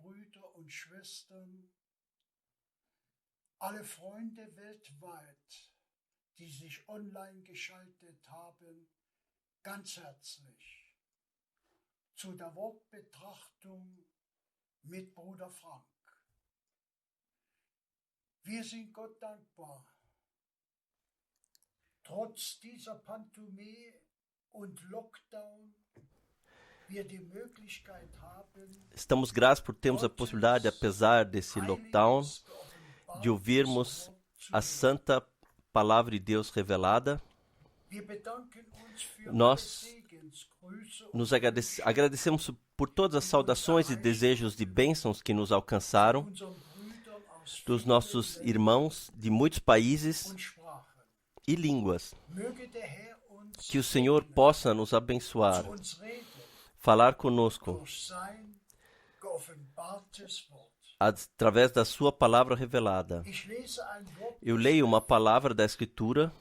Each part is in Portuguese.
Brüder und Schwestern, alle Freunde weltweit, die sich online geschaltet haben, ganz herzlich zu der Wortbetrachtung mit Bruder Frank. Wir sind Gott dankbar, trotz dieser Pandemie und Lockdown, wir die Möglichkeit haben, Estamos gratos por termos a possibilidade, apesar desse lockdown, de ouvirmos a santa palavra de Deus revelada. Nós nos agradecemos por todas as saudações e desejos de bênçãos que nos alcançaram, dos nossos irmãos de muitos países e línguas. Que o Senhor possa nos abençoar, falar conosco através da sua palavra revelada. Eu leio uma palavra da Escritura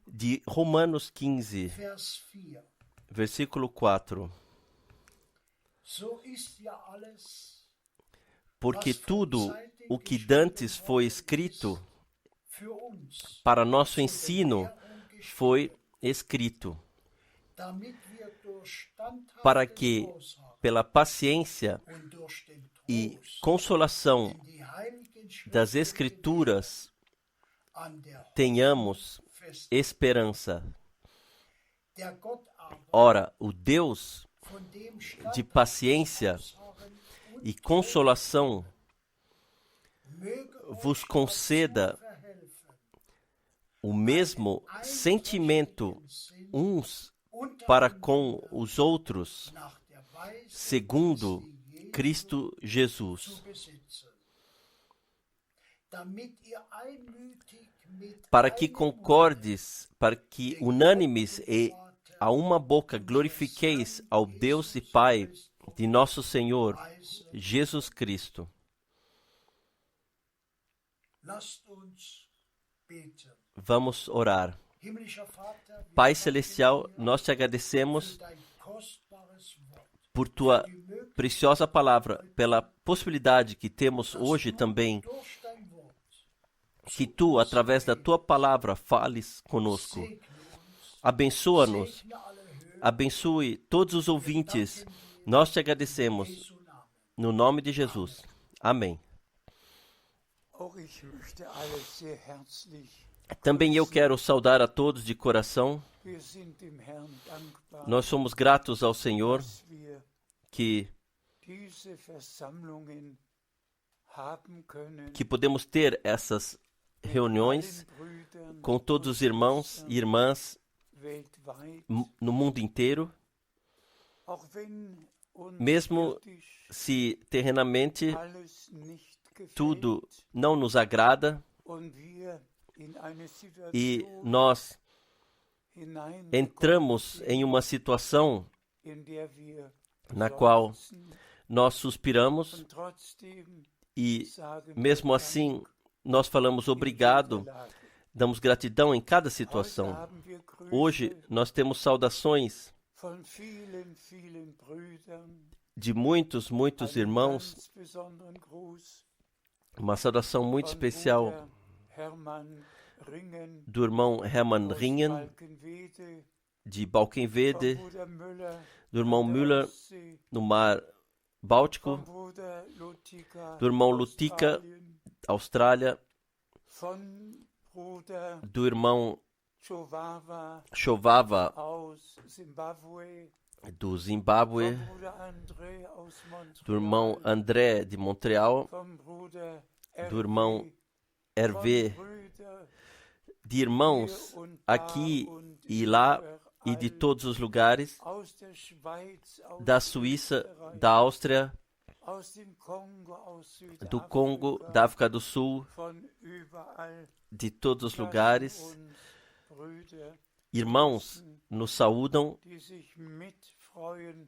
de Romanos 15, versículo 4. Porque tudo o que dantes foi escrito para nosso ensino foi escrito, para que, pela paciência e consolação das Escrituras, tenhamos esperança. Ora, o Deus de paciência e consolação vos conceda o mesmo sentimento uns para com os outros, segundo Cristo Jesus, para que concordes, para que unânimes e a uma boca glorifiqueis ao Deus e Pai de nosso Senhor Jesus Cristo. Vamos orar. Pai Celestial, nós te agradecemos por tua preciosa palavra, pela possibilidade que temos hoje também, que tu, através da tua palavra, fales conosco. Abençoa-nos, abençoe todos os ouvintes. Nós te agradecemos, no nome de Jesus. Amém. Também eu quero saudar a todos de coração. Nós somos gratos ao Senhor que podemos ter essas reuniões com todos os irmãos e irmãs no mundo inteiro, mesmo se terrenamente tudo não nos agrada e nós entramos em uma situação na qual nós suspiramos e, mesmo assim, nós falamos obrigado, damos gratidão em cada situação. Hoje, nós temos saudações de muitos irmãos, uma saudação muito especial do irmão Hermann Ringen, de Balkenwede, do irmão Müller, no Mar Báltico, do irmão Lutica, Austrália, do irmão Chovava, do Zimbábue, do irmão André, de Montreal, do irmão Hervé, de irmãos aqui e lá e de todos os lugares, da Suíça, da Áustria, do Congo, da África do Sul, de todos os lugares. Irmãos nos saúdam,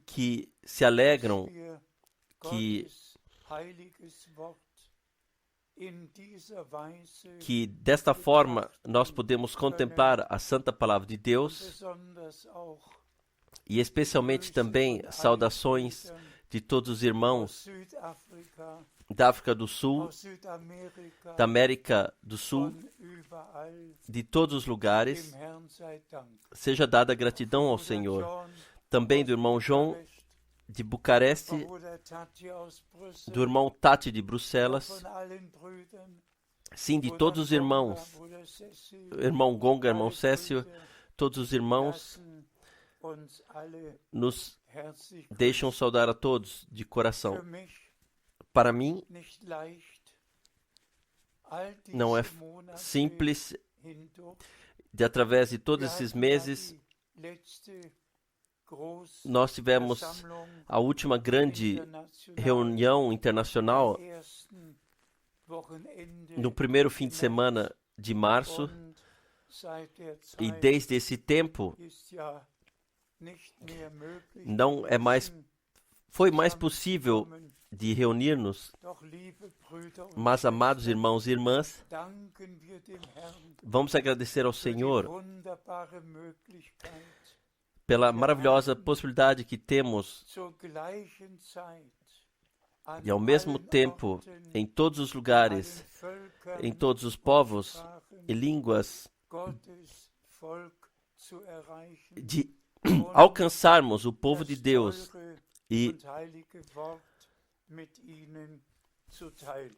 que se alegram, que desta forma nós podemos contemplar a santa palavra de Deus, e especialmente também saudações de todos os irmãos Südafrika, da África do Sul, aus Südamerika, da América do Sul, von überall. de todos os lugares. Dem Herrn sei Dank. Seja dada gratidão ao Bruder Senhor. John Também do irmão aus João Bukarest, de Bucareste, Bruder Tati aus Brüssel, do irmão Tati de ja, Bruxelas, von allen Brüdern, sim, de Bruder todos os Gonga, irmãos, Bruder Cecil, irmão Gonga, irmão alle Cécio, Brüder todos os irmãos lassen uns alle nos herzlich deixam grüßen. saudar a todos de Für coração. mich Para mim, nicht leicht, all não é diese Monate simples hindurch. de através de todos Wir esses hatten ja meses, die letzte große nós tivemos Versammlung a última grande international reunião internacional am ersten Wochenende no primeiro fim de semana de março, und seit der e Zeit desde esse tempo ist ja nicht mehr möglich não é mais, gewesen, foi mais possível zusammenzukommen. de reunir-nos, Doch, liebe Brüder und mas amados Schwestern, irmãos e irmãs, danken wir dem Herrn vamos agradecer ao für die Senhor wunderbare Möglichkeit, pela maravilhosa possibilidade que temos zur gleichen Zeit an e ao mesmo allen tempo Orten, em todos os allen lugares, Völkern em todos os und povos Sprachen e línguas, Gottes Volk zu erreichen de und alcançarmos o povo de das Deus teure e und heilige Wort mit ihnen zu teilen.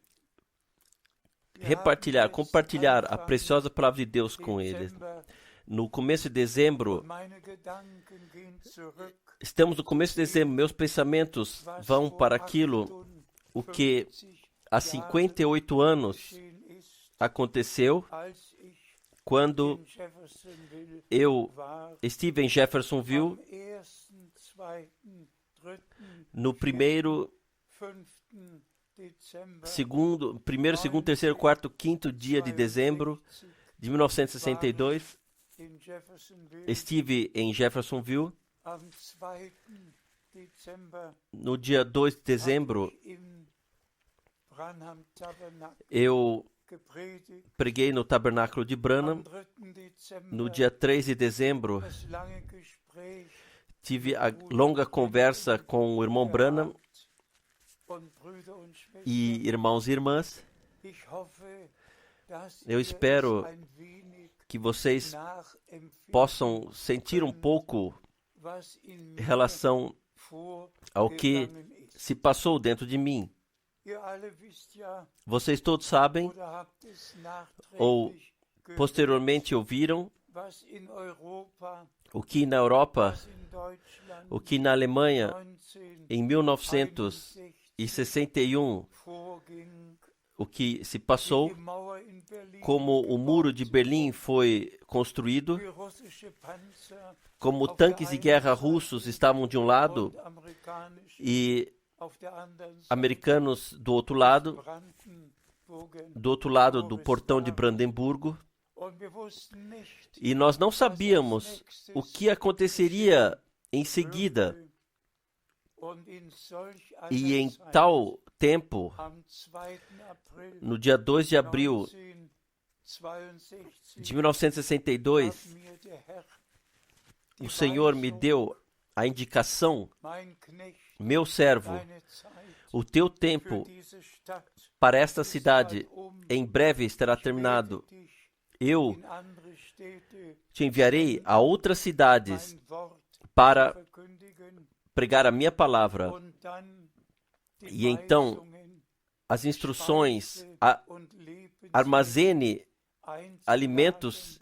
Wir repartilhar, haben jetzt compartilhar a Anfang preciosa palavra de Deus com eles. Dezember No começo de dezembro, und meine Gedanken gehen zurück, estamos no começo de dezembro, meus pensamentos was vão vor para aquilo o que 58 há Jahren 58 anos geschehen ist, aconteceu als ich quando in Jeffersonville eu war, estive em Jeffersonville am 1., 2., 3., no primeiro, 5. Dezember primeiro, segundo, terceiro, quarto, quinto dia de dezembro 62 de 1962. in Jeffersonville. Estive em Jeffersonville. Am 2. Dezember No dia 2 de dezembro, habe ich im Branham Tabernakel eu gepredigt. preguei no Tabernáculo de Branham. Am 3. Dezember No dia 3 de dezembro, das lange Gespräch tive a longa conversa com o irmão Branham und Brüder und Schwestern. e irmãos e irmãs. Ich hoffe, dass Eu ihr espero es ein wenig que vocês nachempfinden possam sentir um pouco was in em mir relação ao que vorgegangen ist. se passou dentro de mim. Ihr alle wisst ja, Vocês todos sabem, oder habt es ou nachträglich gehört, posteriormente ouviram, was in Europa, o que na Europa, was in Deutschland o que na Alemanha, em 1961 1961, vorging, o que se wie passou, die Mauer in Berlin como o muro de Berlim foi construído, wie russische Panzer como tanques de guerra russos estavam de um lado und amerikanische e auf der anderen Seite americanos do outro lado, Brandenburgen. do portão de Brandemburgo, Und wir wussten nicht, e nós não sabíamos o que aconteceria em seguida. und in solch E einer em Zeit, tal tempo, am 2. April no dia 2 de abril 1962, de 1962, hat mir der Herr o Senhor me deu a indicação, mein Knecht, meu servo, deine Zeit o teu für tempo diese Stadt para esta ist cidade bald um. em breve estará Ich bete terminado. dich Eu in andere Städte te enviarei a outras cidades mein Wort para verkündigen pregar a minha palavra. und dann die E então, Weisungen, as instruções, Speise und Lebensmittel armazene einzuladen, alimentos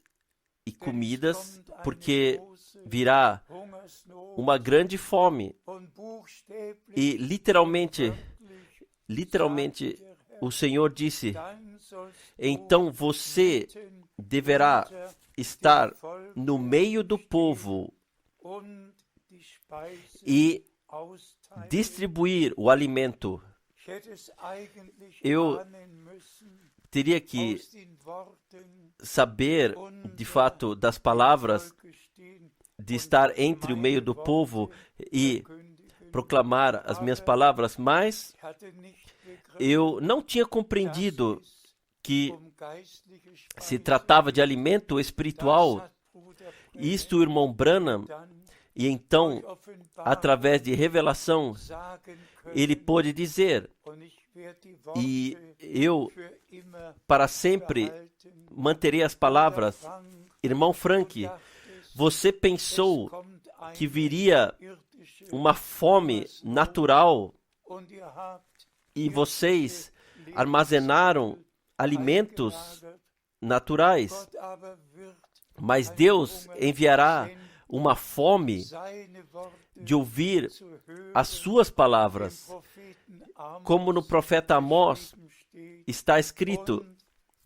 e denn es comidas, kommt eine porque große virá Hungersnot uma grande fome. und buchstäblich, E literalmente, wörtlich, literalmente, sagt der Herr, o Senhor disse: dann sollst du então você mitten deverá unter estar dem Volk no meio do povo und die Speise e austeilen. distribuir o alimento. Ich hätte es eigentlich Eu ahnen müssen Teria que aus den Worten saber, de fato, das palavras, Volke stehen de estar entre o meio do povo e verkündigen. proclamar as minhas palavras, mas Ich hatte nicht begriffen, eu não tinha dass compreendido es que geistliche se Speise tratava de alimento espiritual. das hat Bruder Isto o irmão Branham dann E então, durch Offenbarung através de revelação, sagen ele können. pôde dizer, Und ich werde die e Worte eu für immer para sempre behalten. manterei as palavras. Frank, Irmão du Frank, dachtest, você es pensou kommt que eine viria irdische uma fome natural und ihr habt e vocês irdische armazenaram Lebensmittel alimentos eingelagert. naturais, Gott aber wird mas einen Deus Hunger enviará senden, uma fome seine Worte de ouvir zu hören. as suas Dem palavras, Propheten Amos como no profeta Amós geschrieben steht, está escrito, und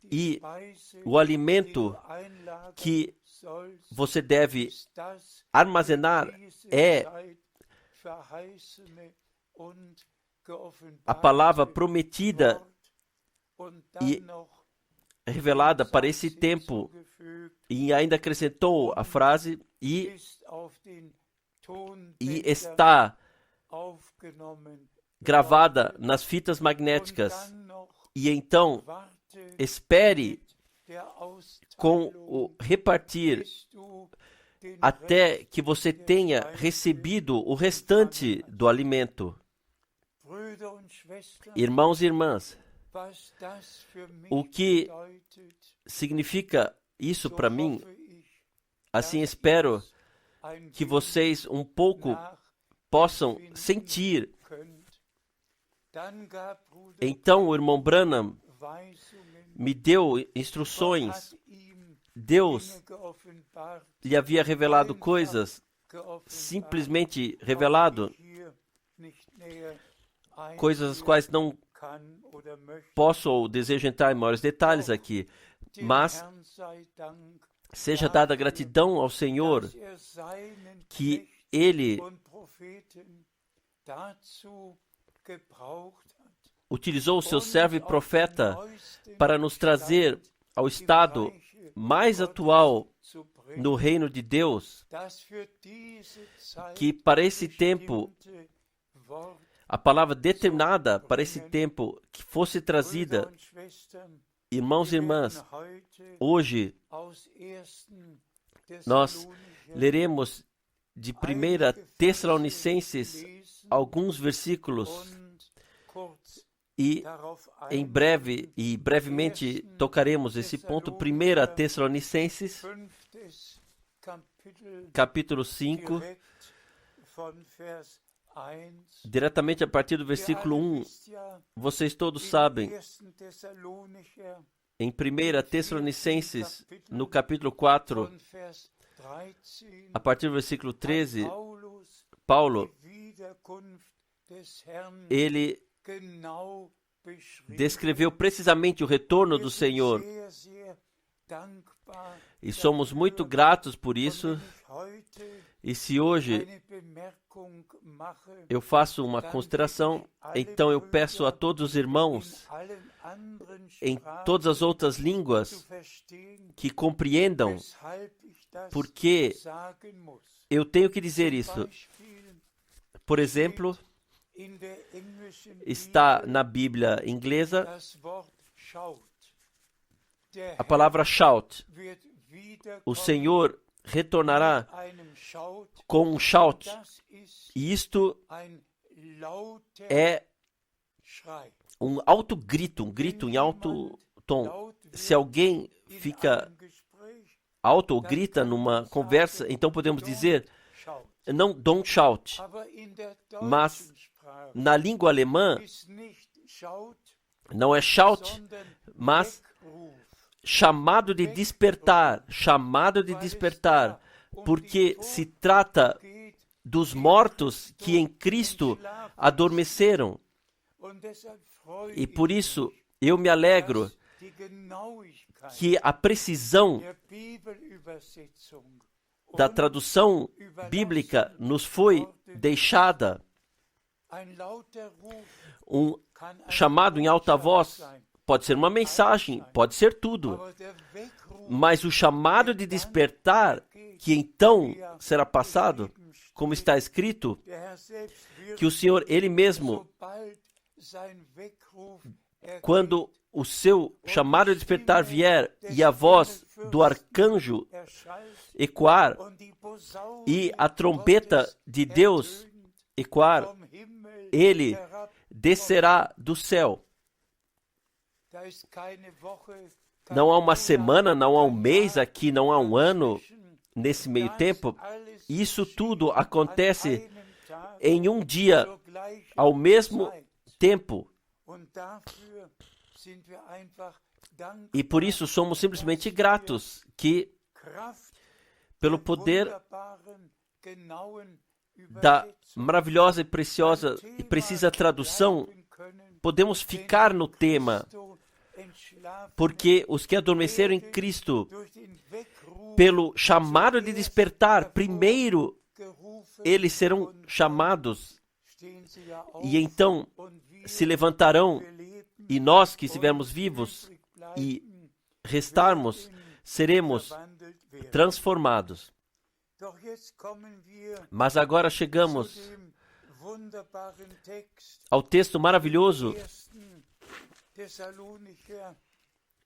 die e Speise, o alimento die du einlagern que sollst, você deve ist das armazenar für diese é Zeit verheißene und a geoffenbarte palavra prometida Wort. Und dann e noch revelada para esse Satz tempo. hinzugefügt, E ainda acrescentou a frase, e ist auf den Tonbändern está aufgenommen gravada worden. nas fitas Und magnéticas. dann noch E então, warte espere mit der com Austeilung, o repartir bis du den até Rest que você der tenha Speise recebido o restante do alimento. Brüder und Schwestern, Irmãos e irmãs, was das für mich o que bedeutet, significa isso so para mim? hoffe ich, Assim dass espero ihr's ein que wenig vocês um pouco possam nachempfinden sentir. könnt. Dann gab Bruder Então o irmão Branham Weisungen, me deu Gott instruções. hat ihm Deus Dinge geoffenbart, lhe havia revelado einfach coisas, geoffenbart, simplesmente auf revelado, die ich hier nicht näher coisas as eingehen quais não kann oder möchte. posso ou desejo entrar em maiores detalhes aqui. Dem Mas Herrn sei Dank, seja dada gratidão ao Senhor dass seinen que Knechten Ele und Propheten dazu gebraucht hat, utilizou o seu uns servo e auf den profeta neuesten para nos trazer Stand ao im estado Reiche mais Gottes atual zu bringen, no reino de Deus, dass für diese Zeit que para esse tempo, bestimmte Wort, a palavra determinada para esse tempo que fosse Brüder trazida, und Schwestern, irmãos e wir irmãs, werden heute hoje aus 1. nós Thessalonicher leremos de 1 Tessalonicenses lesen alguns versículos und kurz e darauf em breve e brevemente tocaremos esse ponto. 1 Tessalonicenses, 5. Kapitel, capítulo 5, direkt von Vers 1. diretamente a partir do Ihr versículo alle 1. wisst ja, Vocês todos in sabem, 1. Thessalonicher em 1 Tessalonicenses, no capítulo 4, von Vers 13, a partir do versículo 13, Paulus Paulo, die Wiederkunft des Herrn ele genau beschrieben. descreveu precisamente o retorno do Wir sind Senhor. sehr, sehr dankbar E somos muito dafür. gratos por Und isso. wenn ich heute E se hoje eine Bemerkung mache, eu faço uma consideração, então eu peço a todos os irmãos in allen anderen em Sprachen todas as outras zu línguas verstehen, que compreendam weshalb ich das porque sagen muss. eu tenho que dizer Zum isso. Beispiel Por exemplo, in der englischen está Bibel na Bíblia inglesa das Wort schaut. Der a palavra shout. Herr wird O wiederkommen Senhor retornará mit einem Schaut. com um shout. Das ist E isto ein lauter é Schrei. um alto grito, um grito em alto tom. Laut Se wird alguém in fica einem Gespräch alto ou grita numa conversa, então podemos dizer, schaut. não don't shout. Aber in der Mas deutschen Sprache na língua alemã ist nicht schaut, não é shout, sondern mas Weckruf. chamado de despertar, chamado de despertar, porque se trata Geht dos mortos que em Cristo adormeceram. und deshalb freue E ich por mich, isso eu me alegro dass die Genauigkeit que a precisão der Bibelübersetzung da und tradução bíblica nos foi deixada. ein lauter Ruf Um kann eine chamado em alta Botschaft voz sein, pode ser uma mensagem, pode ser tudo. aber der Weckruf, Mas o chamado de despertar, que então será passado, como está escrito, der Herr selbst wird, que o Senhor, Ele mesmo, sobald sein Weckruf quando o seu chamado de despertar vier e a voz do arcanjo ecoar e a trombeta de Deus ecoar, ele descerá do céu. Não há uma semana, não há um mês aqui, não há um ano nesse meio tempo. Isso tudo acontece em um dia, ao mesmo tempo. E por isso somos simplesmente gratos que, pelo poder da maravilhosa e preciosa e precisa tradução, podemos ficar no tema, porque os que adormeceram em Cristo, pelo chamado de despertar, primeiro eles serão chamados, e então se levantarão, e nós que estivermos vivos e restarmos, seremos transformados. Mas agora chegamos ao texto maravilhoso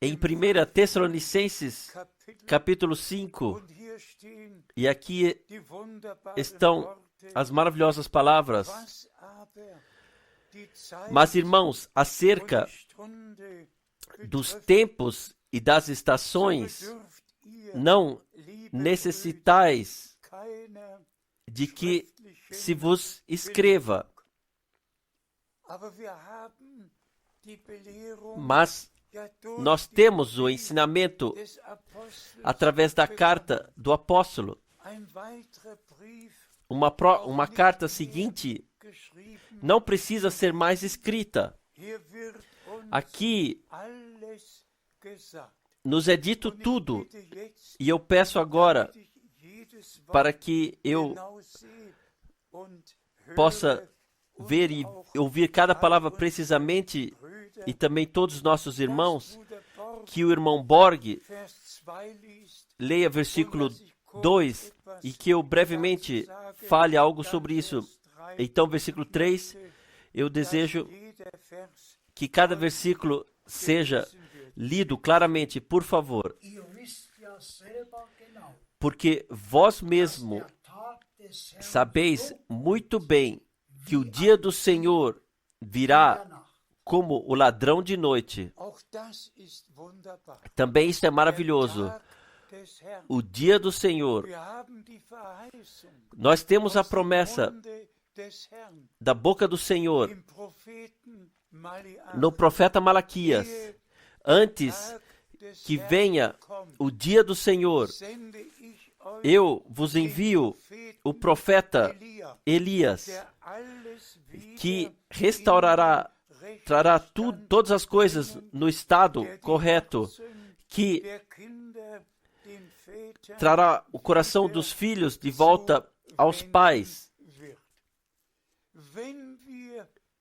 em 1 Tessalonicenses, capítulo 5, e aqui estão as maravilhosas palavras. Mas, irmãos, acerca dos tempos e das estações, não necessitais de que se vos escreva. Mas nós temos o ensinamento através da carta do apóstolo. Uma carta seguinte não precisa ser mais escrita. Aqui nos é dito tudo, e eu peço agora para que eu possa ver e ouvir cada palavra precisamente, e também todos os nossos irmãos, que o irmão Borg leia versículo 2 e que eu brevemente fale algo sobre isso. Então, versículo 3, eu desejo que cada versículo seja lido claramente, por favor, porque vós mesmo sabeis muito bem que o dia do Senhor virá como o ladrão de noite. Também isso é maravilhoso. O dia do Senhor. Nós temos a promessa da boca do Senhor no profeta Malaquias. Antes que venha o dia do Senhor, eu vos envio o profeta Elias, que restaurará, trará todas as coisas no estado correto, que trará o coração dos filhos de volta aos pais.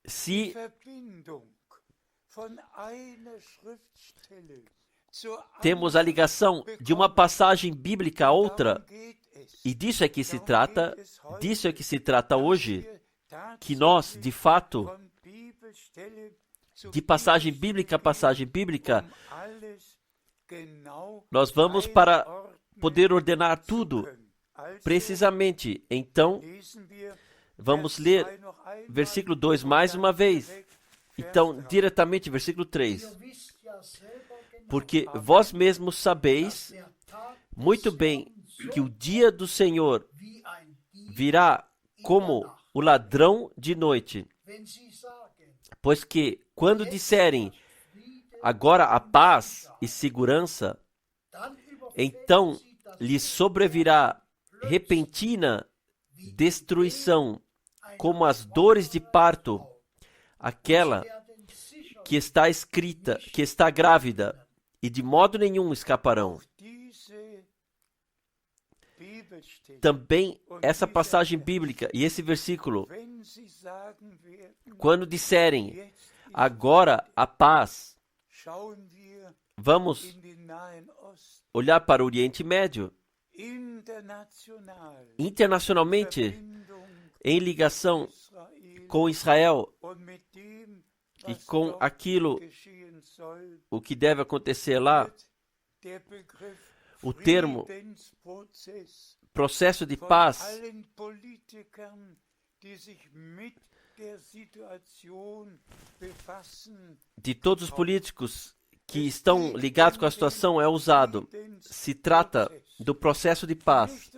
Se temos a ligação de uma passagem bíblica a outra, e disso é que se trata hoje, que nós, de fato, de passagem bíblica a passagem bíblica, nós vamos para poder ordenar tudo precisamente. Então, vamos ler versículo 2 mais uma vez. Então, diretamente, versículo 3. Porque vós mesmos sabeis muito bem que o dia do Senhor virá como o ladrão de noite. Pois que, quando disserem agora a paz e segurança, então lhes sobrevirá repentina destruição, como as dores de parto, aquela que está escrita, que está grávida, e de modo nenhum escaparão. Também essa passagem bíblica e esse versículo, quando disserem agora a paz, vamos olhar para o Oriente Médio, internacionalmente, em ligação com Israel e com aquilo, o que deve acontecer lá, o termo processo de paz de todos os políticos que estão ligados com a situação é usado. Se trata do processo de paz,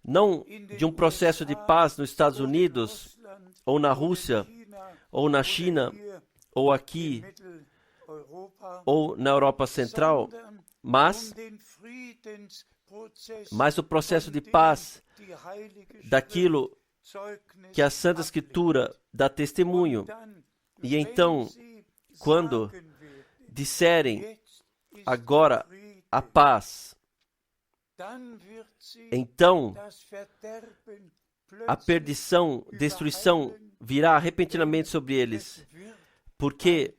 não de um processo de paz nos Estados Unidos, ou na Rússia, ou na China, ou aqui, ou na Europa Central, mas o processo de paz daquilo que a Santa Escritura dá testemunho. E então, quando disserem agora a paz, então a perdição, destruição virá repentinamente sobre eles, porque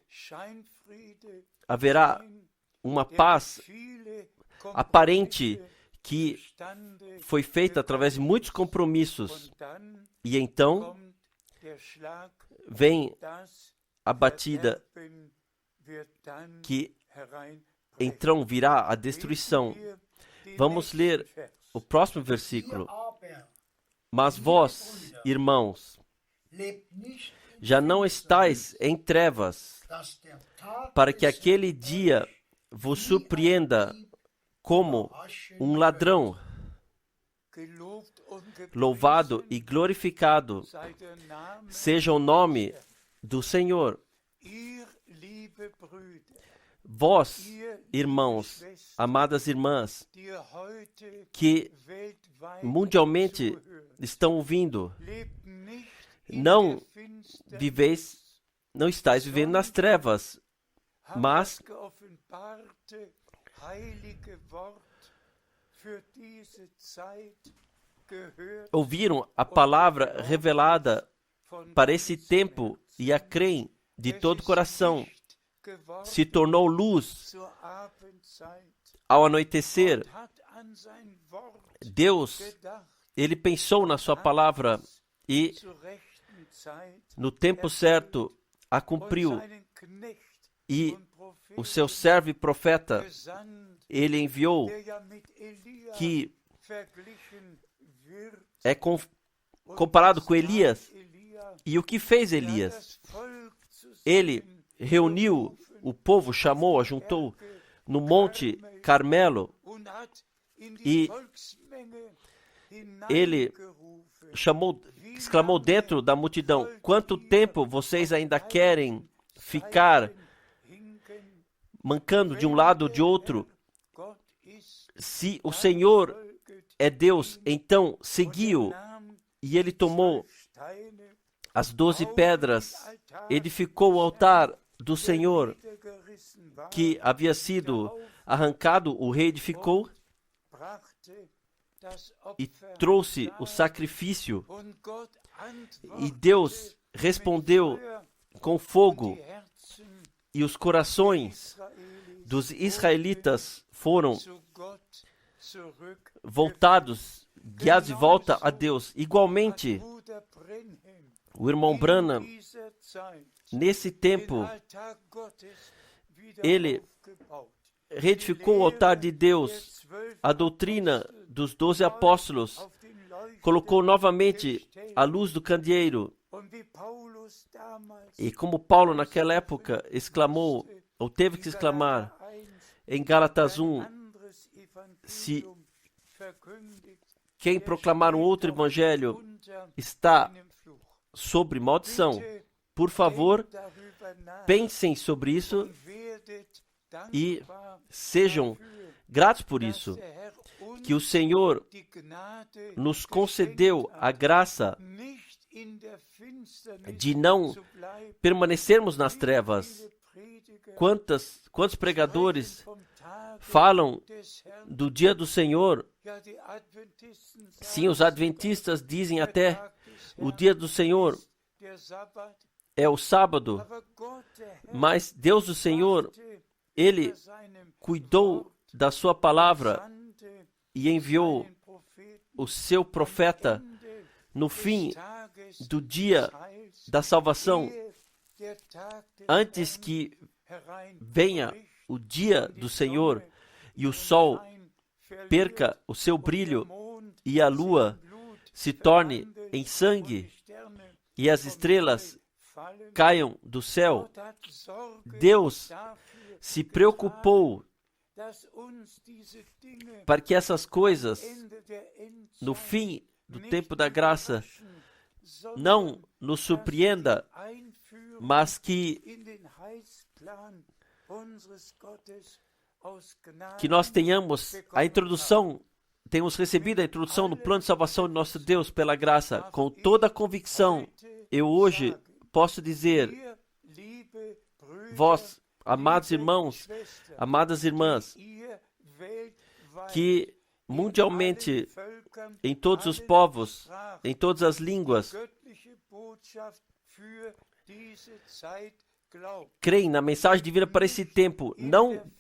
haverá uma paz aparente que foi feita através de muitos compromissos. E então vem a batida que então virá a destruição. Vamos ler o próximo versículo. Mas vós, irmãos, já não estáis em trevas, para que aquele dia vos surpreenda como um ladrão. Louvado e glorificado seja o nome do Senhor. Vós, irmãos, amadas irmãs, que mundialmente estão ouvindo, não estáis vivendo nas trevas, mas ouviram a palavra revelada para esse tempo e a creem de todo o coração. Se tornou luz ao anoitecer. Deus, Ele pensou na sua palavra e no tempo certo a cumpriu. E o seu servo e profeta, Ele enviou, que é comparado com Elias. E o que fez Elias? Ele reuniu o povo, chamou, ajuntou no Monte Carmelo e ele exclamou dentro da multidão: quanto tempo vocês ainda querem ficar mancando de um lado ou de outro? Se o Senhor é Deus, então seguiu. E ele tomou as 12 pedras, edificou o altar do Senhor, que havia sido arrancado, o reedificou e trouxe o sacrifício. E Deus respondeu com fogo, e os corações dos israelitas foram voltados, guiados de volta a Deus. Igualmente, o irmão Branham, nesse tempo, ele reedificou o altar de Deus, a doutrina dos 12 apóstolos, colocou novamente a luz do candeeiro. E como Paulo naquela época exclamou, ou teve que exclamar, em Gálatas 1, se quem proclamar um outro evangelho está sobre maldição. Por favor, pensem sobre isso e sejam gratos por isso, que o Senhor nos concedeu a graça de não permanecermos nas trevas. Quantos pregadores falam do dia do Senhor? Sim, os adventistas dizem até o dia do Senhor é o sábado, mas Deus do Senhor, Ele cuidou da sua palavra e enviou o seu profeta no fim do dia da salvação, antes que venha o dia do Senhor e o sol perca o seu brilho e a lua se torne em sangue e as estrelas caiam do céu, Deus se preocupou para que essas coisas, no fim do tempo da graça, não nos surpreenda, mas que nós tenhamos recebido a introdução no plano de salvação de nosso Deus pela graça. Com toda a convicção, eu hoje posso dizer, vós, amados irmãos, amadas irmãs, que mundialmente, em todos os povos, em todas as línguas, creem na mensagem divina para esse tempo, não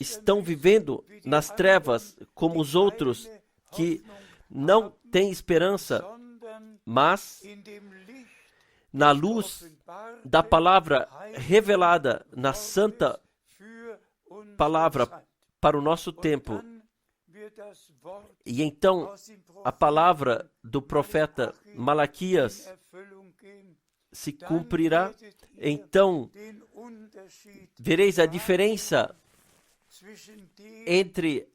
estão vivendo nas trevas como os outros que não têm esperança, mas na luz da palavra revelada, na santa palavra para o nosso tempo. E então a palavra do profeta Malaquias se cumprirá. Então vereis a diferença entre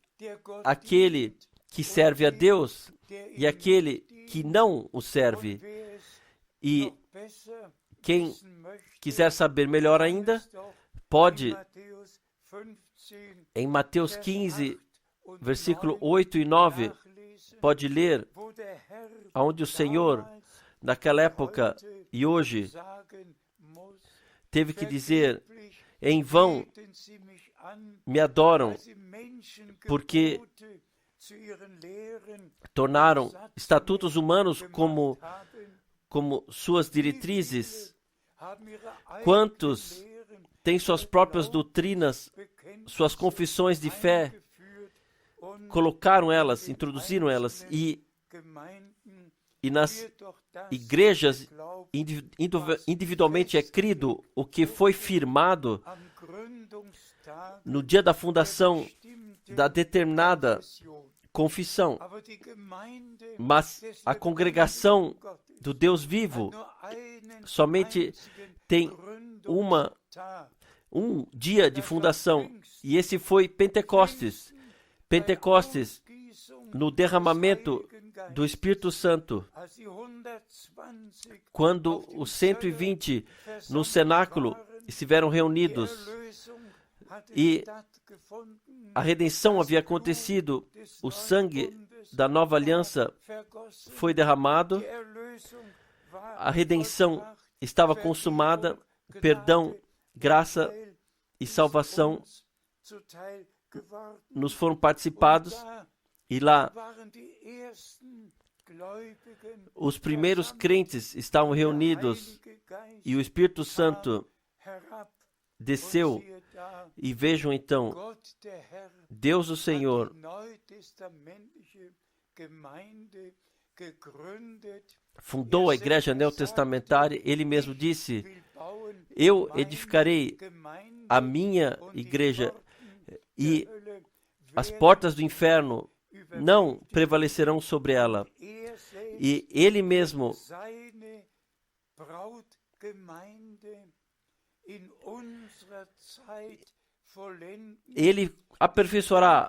aquele que serve a Deus e aquele que não o serve. E quem quiser saber melhor ainda, pode, em Mateus 15, versículo 8 e 9, pode ler onde o Senhor, naquela época e hoje, teve que dizer: em vão me adoram, porque tornaram estatutos humanos como suas diretrizes. Quantos têm suas próprias doutrinas, suas confissões de fé, colocaram elas, introduziram elas, e nas igrejas individualmente é crido o que foi firmado no dia da fundação da determinada confissão. Mas a congregação do Deus vivo somente tem um dia de fundação, e esse foi Pentecostes. Pentecostes, no derramamento do Espírito Santo, quando os 120 no cenáculo estiveram reunidos e a redenção havia acontecido, o sangue da nova aliança foi derramado, a redenção estava consumada, perdão, graça e salvação nos foram participados, e lá os primeiros crentes estavam reunidos e o Espírito Santo desceu. E vejam então, Deus o Senhor fundou a igreja neotestamentária. Ele mesmo disse: eu edificarei a minha igreja e as portas do inferno não prevalecerão sobre ela. E ele mesmo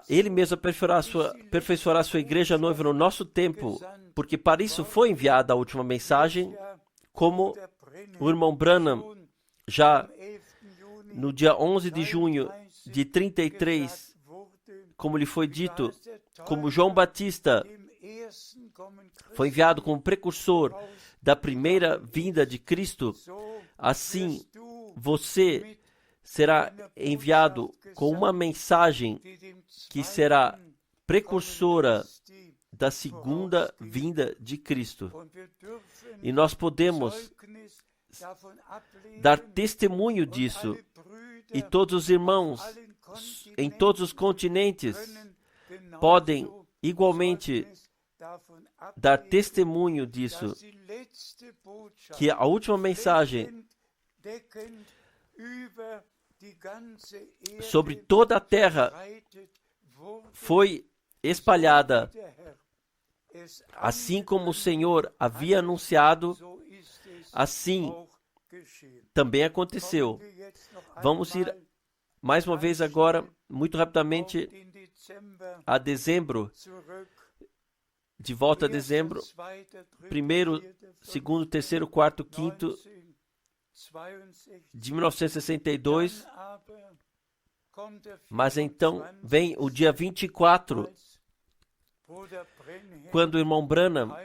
ele mesmo aperfeiçoará a sua igreja noiva no nosso tempo, porque para isso foi enviada a última mensagem, como o irmão Branham, já no dia 11 de junho de 33, como lhe foi dito, como João Batista foi enviado como precursor da primeira vinda de Cristo, assim você será enviado com uma mensagem que será precursora da segunda vinda de Cristo. E nós podemos dar testemunho disso, e todos os irmãos em todos os continentes podem igualmente dar testemunho disso, que a última mensagem sobre toda a terra foi espalhada, assim como o Senhor havia anunciado, assim também aconteceu. Vamos ir mais uma vez agora, muito rapidamente, a dezembro, de volta a dezembro, 1º, 2º, 3º, 4º, 5º de 1962, mas então vem o dia 24, quando o irmão Branham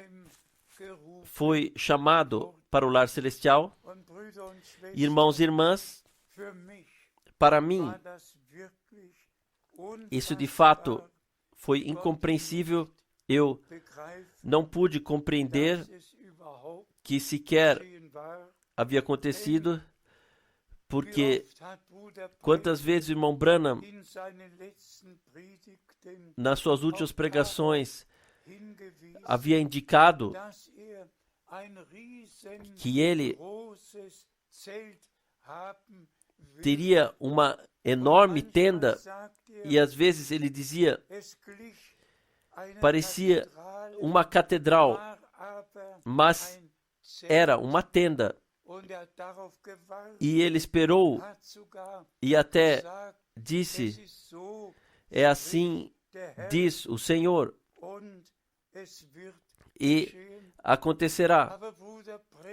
foi chamado para o lar celestial. Irmãos e irmãs, para mim, isso de fato foi incompreensível. Eu não pude compreender que sequer havia acontecido, porque quantas vezes o irmão Branham, nas suas últimas pregações, havia indicado que ele teria uma enorme tenda, e às vezes ele dizia, parecia uma catedral, mas era uma tenda. E ele esperou e até disse, é assim diz o Senhor, e acontecerá.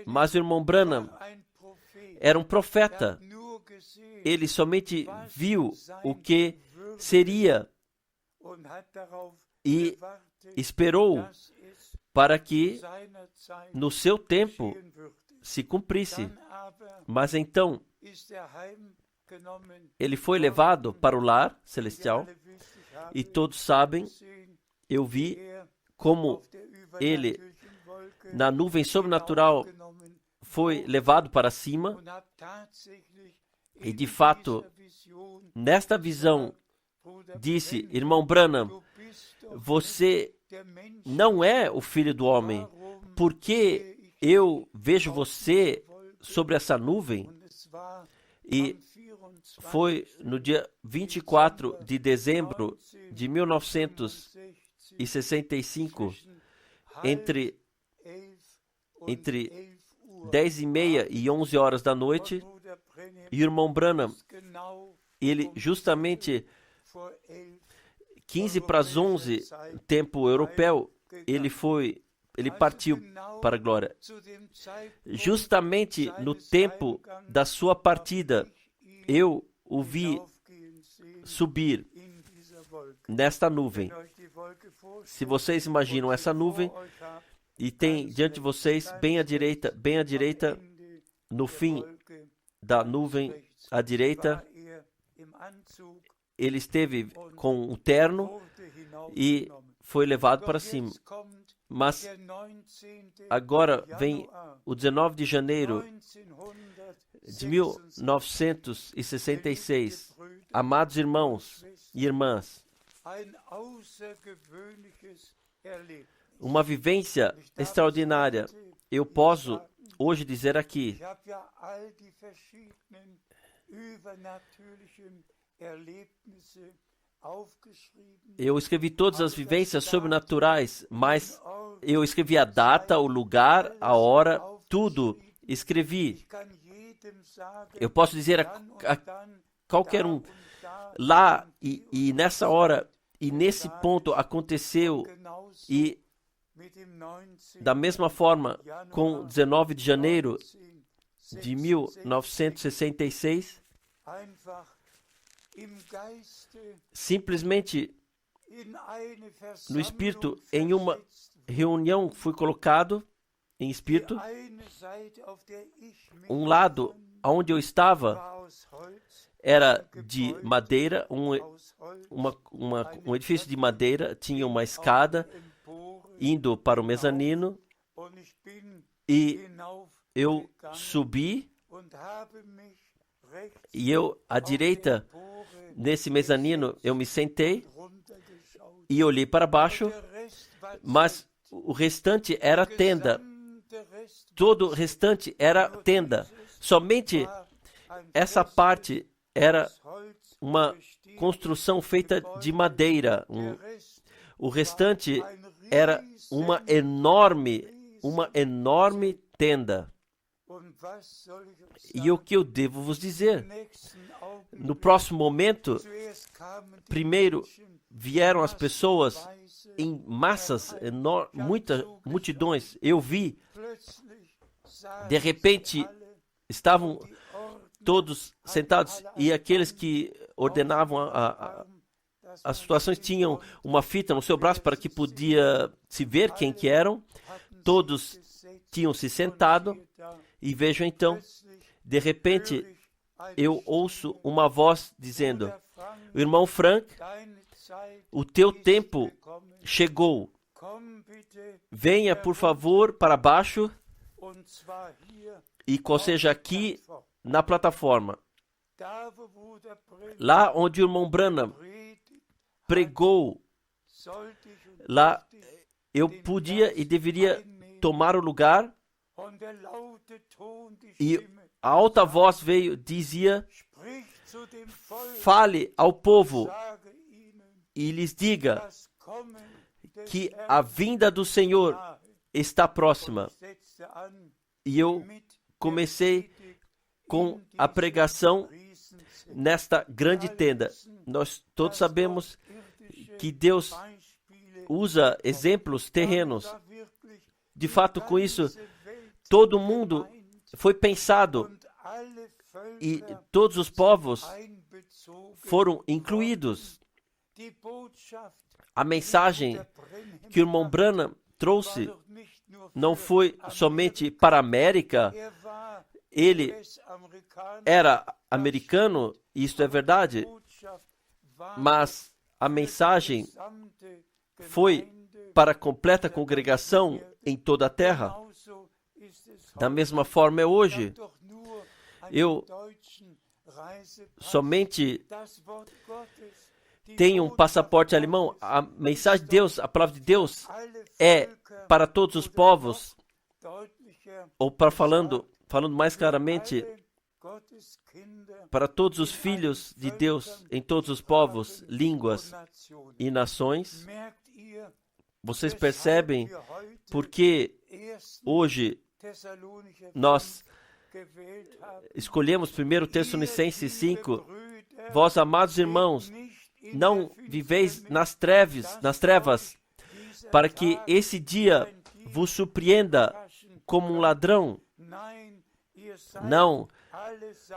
Mas o irmão Branham era um profeta. Ele somente viu o que seria e esperou para que no seu tempo se cumprisse. Mas então ele foi levado para o lar celestial, e todos sabem, eu vi como ele, na nuvem sobrenatural, foi levado para cima, e de fato, nesta visão, disse, irmão Branham, você não é o filho do homem, porque eu vejo você sobre essa nuvem. E foi no dia 24 de dezembro de 1965, entre 10h30 e 11 horas da noite, e o irmão Branham, ele justamente 15 para as 11, tempo europeu, ele partiu para a glória. Justamente no tempo da sua partida, eu o vi subir nesta nuvem. Se vocês imaginam essa nuvem, e tem diante de vocês, bem à direita, no fim da nuvem à direita, ele esteve com um terno e foi levado para cima. Mas agora vem o 19 de janeiro de 1966. Amados irmãos e irmãs, uma vivência extraordinária. Eu posso hoje dizer aqui, eu escrevi todas as vivências sobrenaturais, mas eu escrevi a data, o lugar, a hora, tudo escrevi. Eu posso dizer a qualquer um, lá e nessa hora e nesse ponto aconteceu, e da mesma forma, com 19 de janeiro de 1966, simplesmente no Espírito, em uma reunião, fui colocado em Espírito. Um lado onde eu estava era de madeira, um edifício de madeira, tinha uma escada indo para o mezanino, e eu subi, e eu, à direita, nesse mezanino, eu me sentei e olhei para baixo, mas o restante era tenda. Todo o restante era tenda. Somente essa parte era uma construção feita de madeira. O restante era uma enorme tenda. E o que eu devo vos dizer? No próximo momento, primeiro vieram as pessoas em massas, muitas multidões. Eu vi, de repente, estavam todos sentados e aqueles que ordenavam as situações tinham uma fita no seu braço para que podia se ver quem que eram. Todos tinham se sentado e vejo então, de repente, eu ouço uma voz dizendo: irmão Frank, o teu tempo chegou. Venha, por favor, para baixo, e ou seja, aqui na plataforma. Lá onde o irmão Branham pregou, lá eu podia e deveria tomar o lugar, e a alta voz veio, dizia: fale ao povo e lhes diga que a vinda do Senhor está próxima. E eu comecei com a pregação nesta grande tenda. Nós todos sabemos que Deus usa exemplos terrenos. De fato, com isso, todo mundo foi pensado e todos os povos foram incluídos. A mensagem que o irmão Branham trouxe não foi somente para a América. Ele era americano, isto é verdade, mas a mensagem foi para a completa congregação em toda a terra. Da mesma forma é hoje. Eu somente tenho um passaporte alemão. A mensagem de Deus, a palavra de Deus é para todos os povos, ou para falando mais claramente, para todos os filhos de Deus em todos os povos, línguas e nações. Vocês percebem porque hoje nós escolhemos 1 Tessalonicenses 5, vós, amados irmãos, não viveis nas trevas, para que esse dia vos surpreenda como um ladrão. Não,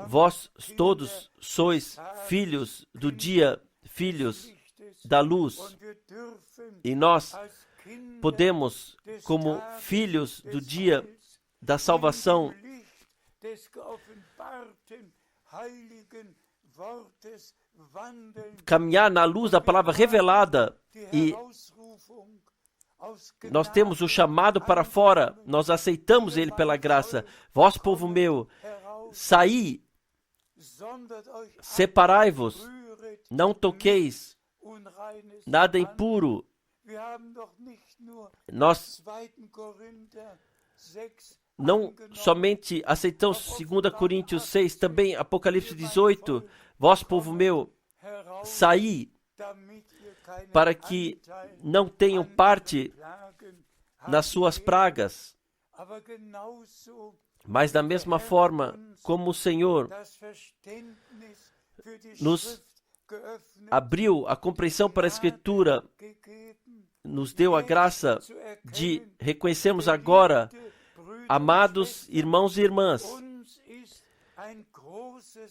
vós todos sois filhos do dia, filhos da luz. E nós podemos, como filhos do dia da salvação, caminhar na luz da palavra revelada, e nós temos o chamado para fora, nós aceitamos ele pela graça. Vós, povo meu, saí, separai-vos, não toqueis nada impuro. Nós não somente aceitamos 2 Coríntios 6, também Apocalipse 18, vós, povo meu, saí, para que não tenham parte nas suas pragas. Mas da mesma forma como o Senhor nos abriu a compreensão para a Escritura, nos deu a graça de reconhecermos agora, amados irmãos e irmãs,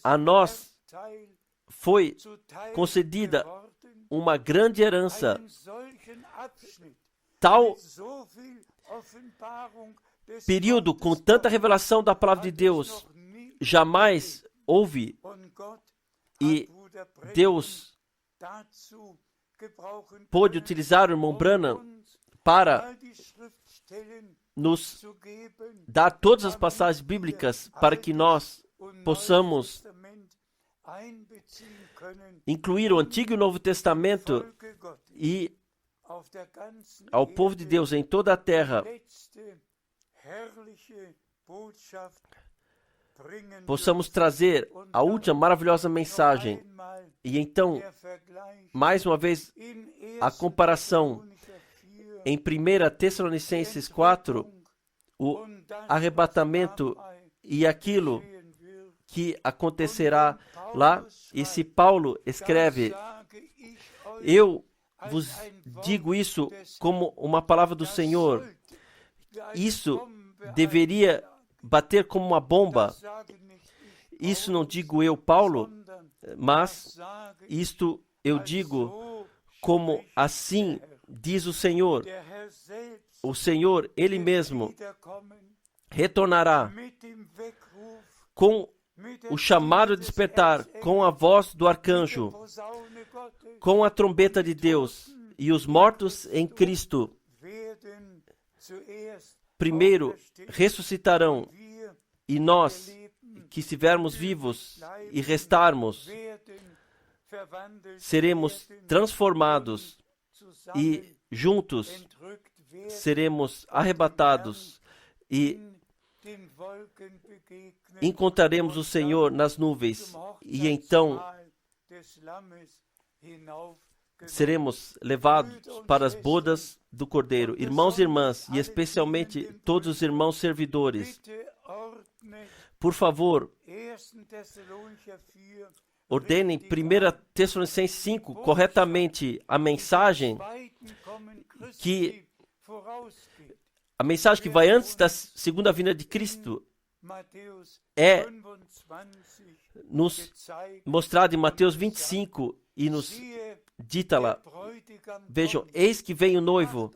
a nós foi concedida uma grande herança. Tal período com tanta revelação da palavra de Deus jamais houve, e Deus pôde utilizar o irmão Branham para nos dar todas as passagens bíblicas para que nós possamos incluir o Antigo e o Novo Testamento e ao povo de Deus em toda a terra, possamos trazer a última maravilhosa mensagem. E então, mais uma vez, a comparação em 1 Tessalonicenses 4, o arrebatamento e aquilo que acontecerá lá. E se Paulo escreve, eu vos digo isso como uma palavra do Senhor, isso deveria bater como uma bomba. Isso não digo eu, Paulo, mas isto eu digo como assim diz o Senhor. O Senhor, Ele mesmo, retornará com o chamado a despertar, com a voz do arcanjo, com a trombeta de Deus, e os mortos em Cristo primeiro ressuscitarão, e nós, que estivermos vivos e restarmos, seremos transformados e juntos seremos arrebatados e encontraremos o Senhor nas nuvens, e então seremos levados para as bodas do Cordeiro. Irmãos e irmãs, e especialmente todos os irmãos servidores, por favor, ordenem 1 Tessalonicenses 5 corretamente a mensagem que vai antes da segunda vinda de Cristo é nos mostrada em Mateus 25 e nos dita lá: vejam, eis que vem o noivo,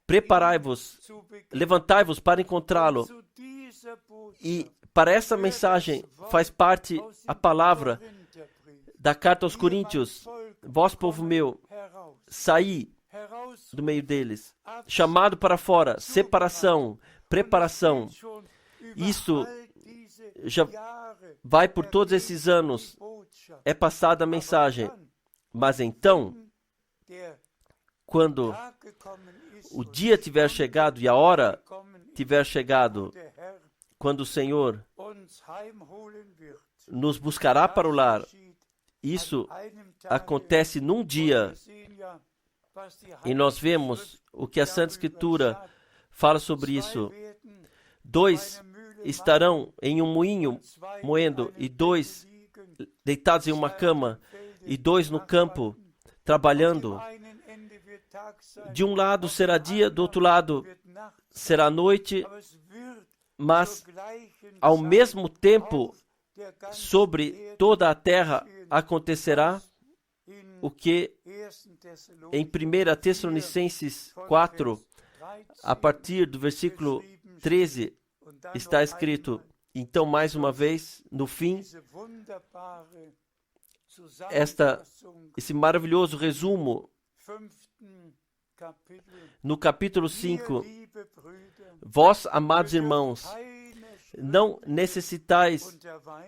preparai-vos, levantai-vos para encontrá-lo. E para essa mensagem faz parte a palavra da carta aos Coríntios: vós, povo meu, saí do meio deles, chamado para fora, separação, preparação. Isso já vai por todos esses anos, é passada a mensagem. Mas então, quando o dia tiver chegado e a hora tiver chegado, quando o Senhor nos buscará para o lar, isso acontece num dia. E nós vemos o que a Santa Escritura fala sobre isso. 2 estarão em um moinho moendo, e 2 deitados em uma cama, e 2 no campo trabalhando. De um lado será dia, do outro lado será noite, mas ao mesmo tempo sobre toda a terra acontecerá o que em 1 Tessalonicenses 4, a partir do versículo 13, está escrito. Então, mais uma vez, no fim, esse maravilhoso resumo, no capítulo 5, vós, amados irmãos, não necessitais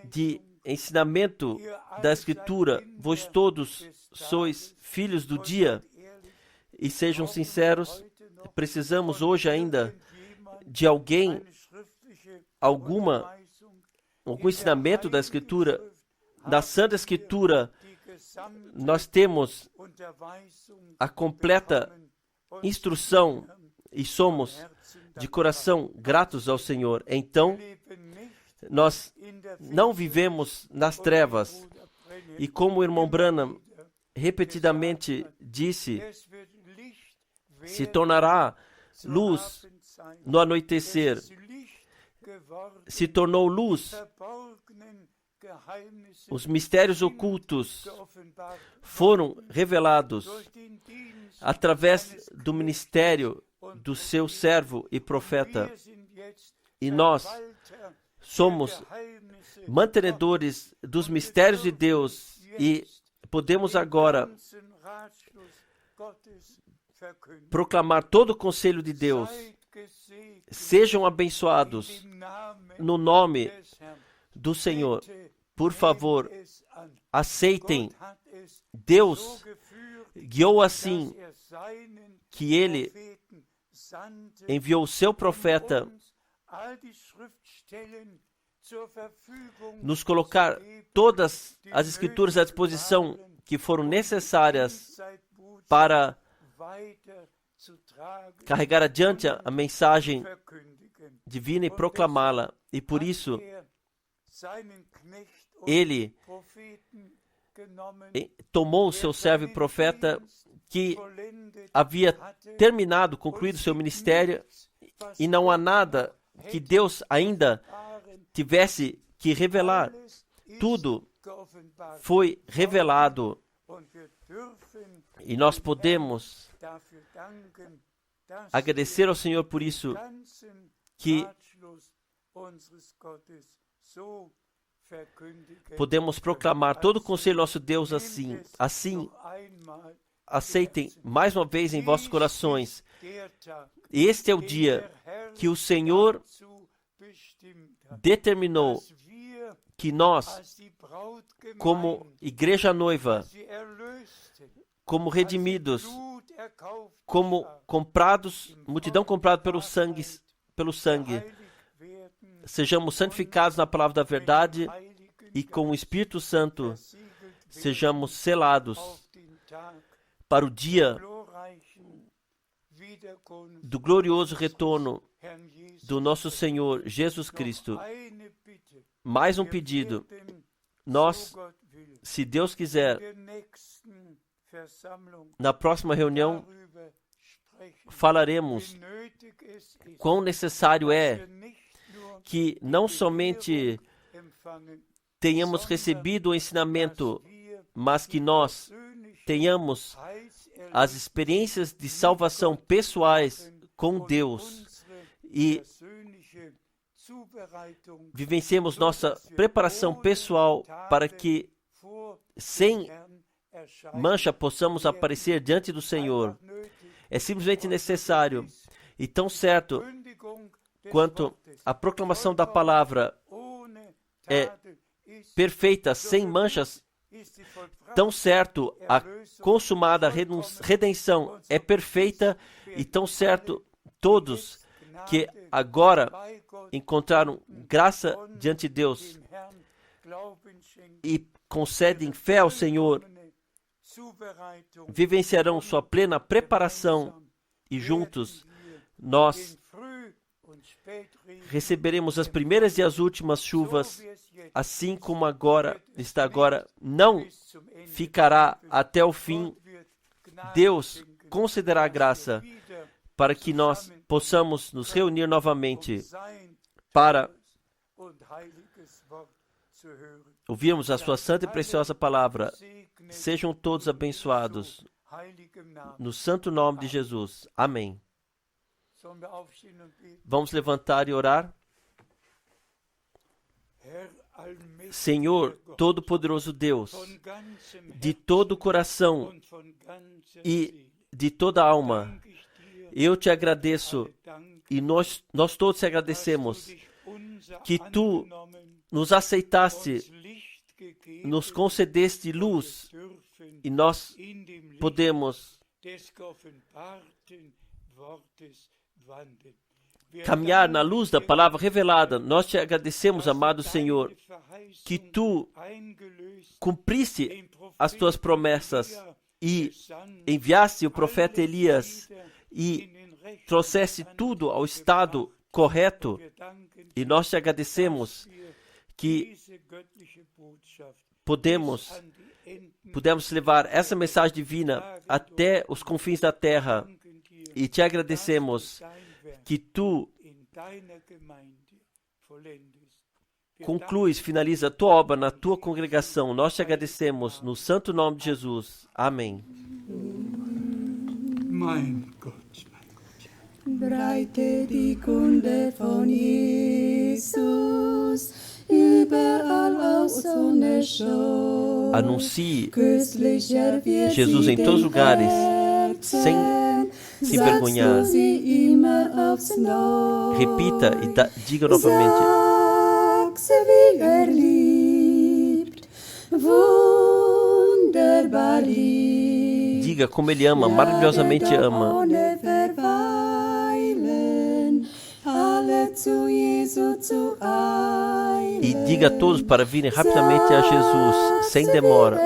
de ensinamento da Escritura, vós todos sois filhos do dia. E sejam sinceros, precisamos hoje ainda de algum ensinamento da Escritura. Na Santa Escritura, nós temos a completa instrução e somos de coração gratos ao Senhor. Então, nós não vivemos nas trevas. E como o irmão Branham repetidamente disse, se tornará luz no anoitecer. Se tornou luz. Os mistérios ocultos foram revelados através do ministério do seu servo e profeta. E nós somos mantenedores dos mistérios de Deus e podemos agora proclamar todo o conselho de Deus. Sejam abençoados no nome do Senhor. por favor, aceitem. Deus guiou assim que Ele enviou o seu profeta nos colocar todas as escrituras à disposição que foram necessárias para carregar adiante a mensagem divina e proclamá-la. E por isso, Ele tomou o seu servo e profeta que havia terminado, concluído o seu ministério, e não há nada que Deus ainda tivesse que revelar. Tudo foi revelado e nós podemos agradecer ao Senhor por isso, que podemos proclamar todo o conselho do nosso Deus assim. Assim, aceitem mais uma vez em vossos corações. Este é o dia que o Senhor determinou que nós, como igreja noiva, como redimidos, como comprados, multidão comprada pelo sangue, sejamos santificados na palavra da verdade e com o Espírito Santo sejamos selados para o dia do glorioso retorno do nosso Senhor Jesus Cristo. Mais um pedido. Nós, se Deus quiser, na próxima reunião, falaremos quão necessário é que não somente tenhamos recebido o ensinamento, mas que nós tenhamos as experiências de salvação pessoais com Deus e vivenciemos nossa preparação pessoal para que, sem mancha, possamos aparecer diante do Senhor. É simplesmente necessário. E tão certo quanto a proclamação da palavra é perfeita, sem manchas, tão certo a consumada redenção é perfeita, e tão certo todos que agora encontraram graça diante de Deus e concedem fé ao Senhor, vivenciarão sua plena preparação e juntos nós receberemos as primeiras e as últimas chuvas, assim como está agora, não ficará até o fim. Deus concederá graça para que nós possamos nos reunir novamente para ouvirmos a sua santa e preciosa palavra. Sejam todos abençoados no santo nome de Jesus. Amém. Vamos levantar e orar. Senhor, Todo-Poderoso Deus, de todo o coração e de toda a alma, eu te agradeço e nós todos te agradecemos que tu nos aceitaste, nos concedeste luz e nós podemos caminhar na luz da palavra revelada. Nós te agradecemos, amado Senhor, que tu cumpriste as tuas promessas e enviaste o profeta Elias e trouxeste tudo ao estado correto. E nós te agradecemos que pudemos levar essa mensagem divina até os confins da terra. E te agradecemos que tu concluis, finaliza a tua obra na tua congregação. Nós te agradecemos no santo nome de Jesus. Amém. Mein Gott. Breite die Kunde von Jesus überall aus ohne Scheu. Anuncie Jesus em todos os lugares, sem se envergonhar. Repita e diga novamente. wunderbar liebt. Diga como Ele ama, maravilhosamente ama. Ohne verweilen, alle zu Jesu zu eilen. E diga a todos para virem rapidamente a Jesus, sem demora.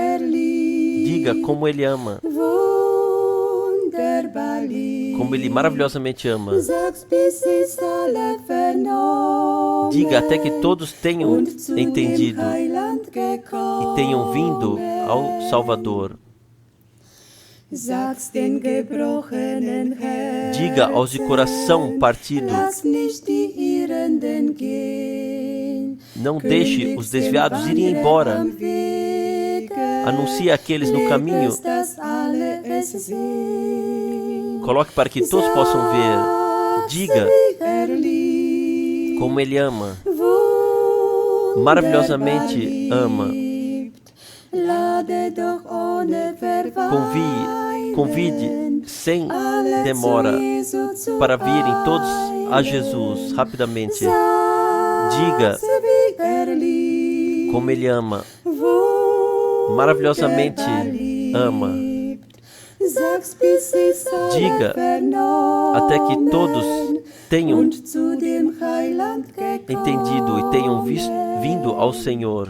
Diga como Ele ama, Wunderbar liebt. como Ele maravilhosamente ama. Sag's, bis sie's alle vernommen Diga até que todos tenham und zu entendido dem Heiland e gekommen. tenham vindo ao Salvador. Sag's den gebrochenen Herzen, Diga aos de coração partido, lass nicht die Irrenden gehen. não deixe os desviados irem embora. Am Wege, Anuncie àqueles no caminho. es, dass alle es sehen. Coloque para que todos possam ver. Diga Wie liebt, como Ele ama, wunderbar maravilhosamente ama. liebt. Lade doch ohne Convide sem alle demora zu Jesu zu para virem todos a Jesus rapidamente. Diga Sag's, wie liebt, como Ele ama, wunderbar maravilhosamente ama. liebt. Sag's, bis sie's alle Diga vernommen até que todos tenham und zu dem Heiland entendido e tenham gekommen. vindo ao Senhor.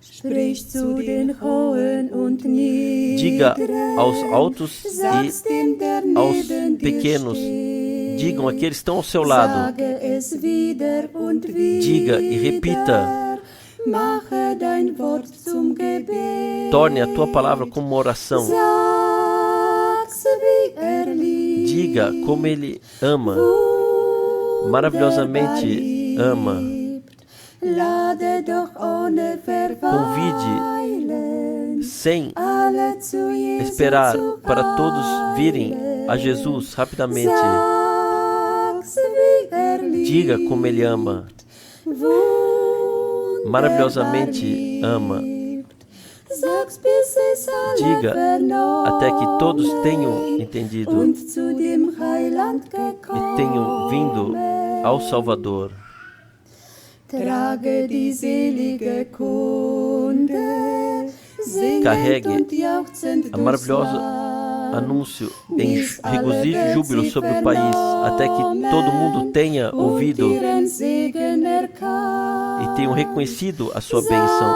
Sprich zu den Hohen und Diga Niederen, aos altos sag's dem, der e aos neben dir pequenos. steht. Digam àqueles que estão ao seu lado. Sage es wieder und wieder. Diga e repita. Mache dein Wort zum Gebet. Torne a tua palavra como uma oração. Sag's, wie liebt. Diga como Ele ama, maravilhosamente ama. Lade doch ohne verweilen, Sem alle zu Jesu esperar zu para todos virem a eilen. Jesus rapidamente. Sag's, wie liebt. Diga como Ele ama, maravilhosamente ama. Sag's, bis es alle Diga até que todos tenham vernommen entendido und zu dem Heiland e tenham vindo gekommen. ao Salvador. Trage die selige Kunde, singend Carregue und jauchzend a maravilhosa durchs Land. Anúncio em regozijo e júbilo sobre o país, até que todo mundo tenha ouvido und ihren Segen erkannt. e tenham reconhecido a sua bênção.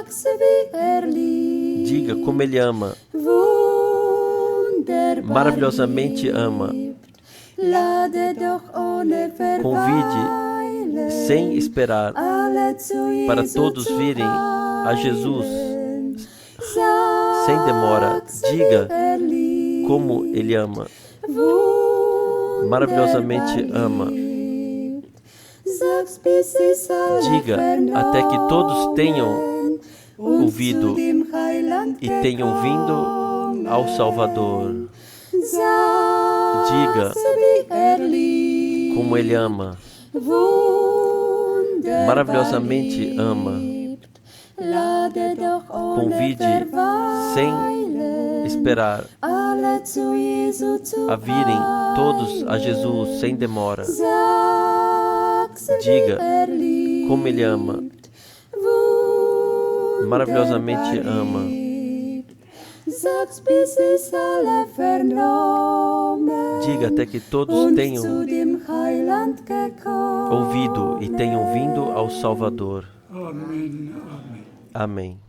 Sag's, wie liebt. Diga como Ele ama, Wunderbar maravilhosamente ama. liebt. Lade doch ohne verweilen, Sem esperar alle zu para Jesu todos zu virem a Jesus eilen. sem demora. Sag's, Diga wie liebt. como Ele ama, Wunderbar maravilhosamente ama. liebt. Sag's, bis es alle Diga até que todos tenham vernommen und ouvido zu dem Heiland e tenham vindo ao Salvador. Diga Como Ele ama, maravilhosamente ama. Convide sem esperar a virem todos a Jesus sem demora. Diga como Ele ama, maravilhosamente ama. Diga até que todos tenham ouvido e tenham vindo ao Salvador. Amen. Amen. Amém.